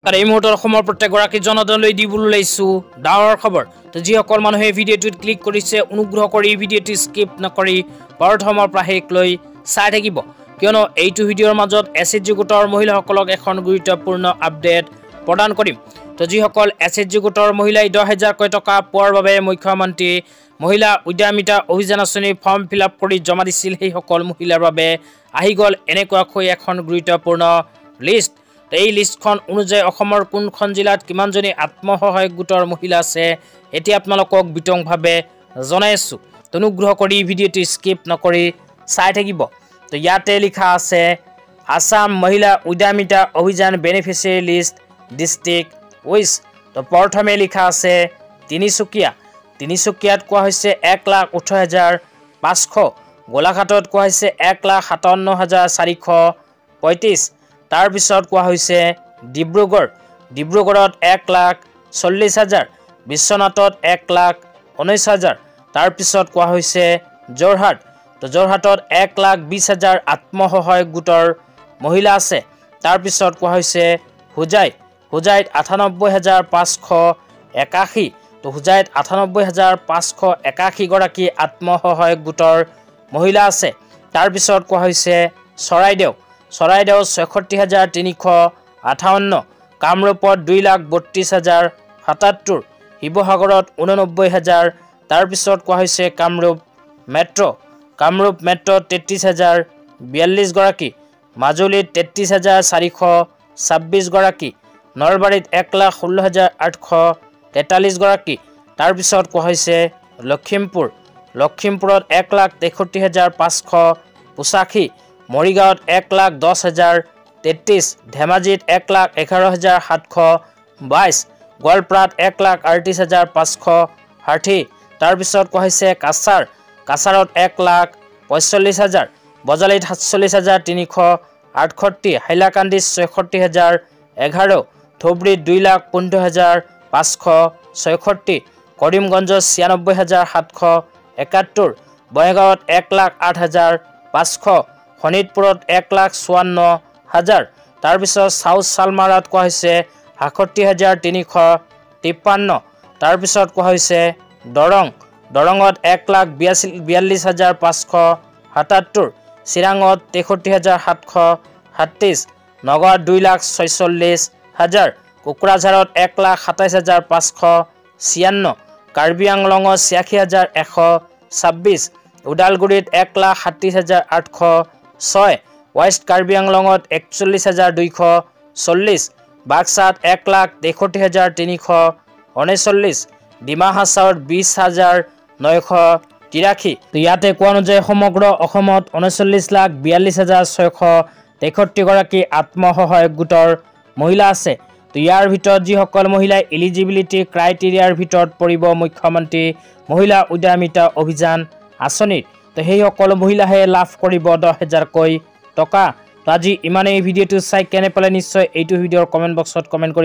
R এই মুহূৰ্তে অসমৰ প্ৰত্যেকগৰাকী জনতালৈ দিবলৈ লৈছো ডাঙৰ খবৰ। তো যিসকল মানুহে ভিডিঅ'টোত ক্লিক কৰিছে অনুগ্ৰহ কৰি ভিডিঅ'টো স্কিপ নকৰি প্ৰথমৰ পৰা শেষলৈ চাই থাকিব, কিয়নো এইটো ভিডিঅ'ৰ মাজত এছএইচজি গোটৰ মহিলাসকলক এখন গুৰুত্বপূৰ্ণ আপডেট প্ৰদান কৰিম। তো যিসকল এছএইচজি গোটৰ মহিলাই 10,000 টকা পোৱাৰ বাবে মুখ্যমন্ত্ৰী মহিলা উদ্যমিতা অভিযান আঁচনিৰ ফৰ্ম ফিল আপ কৰি জমা দিছিল, সেইসকল মহিলাৰ বাবে আহি গ'ল এনেকুৱাকৈ এখন গুৰুত্বপূৰ্ণ লিষ্ট। এই লিষ্টখন অনুযায়ী অসমৰ কোনখন জিলাত কিমানজনী আত্মসহায়ক গোটৰ মহিলা আছে এতিয়া আপোনালোকক বিতংভাৱে জনাই আছোঁ। অনুগ্ৰহ কৰি ভিডিঅ'টো স্কিপ নকৰি চাই থাকিব। তো ইয়াতে লিখা আছে আসাম মহিলা উদ্যমিতা অভিযান বেনিফিচিয়াৰী লিষ্ট ডিষ্ট্ৰিক্ট ৱাইজ। তো প্ৰথমে লিখা আছে তিনিচুকীয়াত কোৱা হৈছে 1,18,500, গোলাঘাটত কোৱা হৈছে 1,57,435। তাৰপিছত কোৱা হৈছে ডিব্ৰুগড়ত 1,40,000, বিশ্বনাথত 1,19,000। তাৰপিছত কোৱা হৈছে যোৰহাটত 1,20,000 আত্মসহায়ক গোটৰ মহিলা আছে। তাৰপিছত কোৱা হৈছে হোজাইত 98,581। তো হোজাইত 98,581 গৰাকী আত্মসহায়ক গোটৰ মহিলা আছে। তাৰপিছত কোৱা হৈছে চৰাইদেউ 66,358, কামৰূপত 2,32,077, শিৱসাগৰত 89,000। তাৰপিছত কোৱা হৈছে কামৰূপ মেট্ৰ' 33,042 গৰাকী, মাজুলীত 33,426 গৰাকী, নলবাৰীত 1,16,843 গৰাকী। তাৰপিছত কোৱা হৈছে লখিমপুৰত 1,63,585, মৰিগাঁৱত 1,10,033, ধেমাজিত 1,11,722, গোৱালপাৰাত 1,38,560। তাৰপিছত কোৱা হৈছে কাছাৰত 1,45,000, বজালীত 47,368, হাইলাকান্দিত 66,011, ধুবুৰীত 2,15,566, কৰিমগঞ্জত 96,771, বঙাইগাঁৱত 1,08,500, শোণিতপুৰত 1,54,000। তাৰপিছত চাউথ চালমাৰাত কোৱা হৈছে 68,353। তাৰপিছত কোৱা হৈছে দৰঙত 1,42,577, চিৰাঙত 63,737, নগাঁৱত 2,46,000, কোকৰাঝাৰত 1,27,556, কাৰ্বি আংলঙত 86,126, ওদালগুৰিত 1,30,806, ৱেষ্ট কাৰ্বি আংলঙত 41,240, বাক্সাত 1,63,339, ডিমা হাছাওত 20,983। তো ইয়াতে কোৱা অনুযায়ী সমগ্ৰ অসমত 39,42,663 গৰাকী আত্মসহায়ক গোটৰ মহিলা আছে। তো ইয়াৰ ভিতৰত যিসকল মহিলাই এলিজিবিলিটি ক্ৰাইটেৰিয়াৰ ভিতৰত পৰিব মুখ্যমন্ত্ৰী মহিলা উদ্যমিতা অভিযান আঁচনিৰ, তো সেই সকলো মহিলাহে লাভ কৰিব 10,000 টকা। তো আজি ইমানেই। ভিডিঅ'টো চাই কেনে পালে নিশ্চয় এইটো ভিডিঅ'ৰ কমেণ্ট বক্সত কমেণ্ট কৰি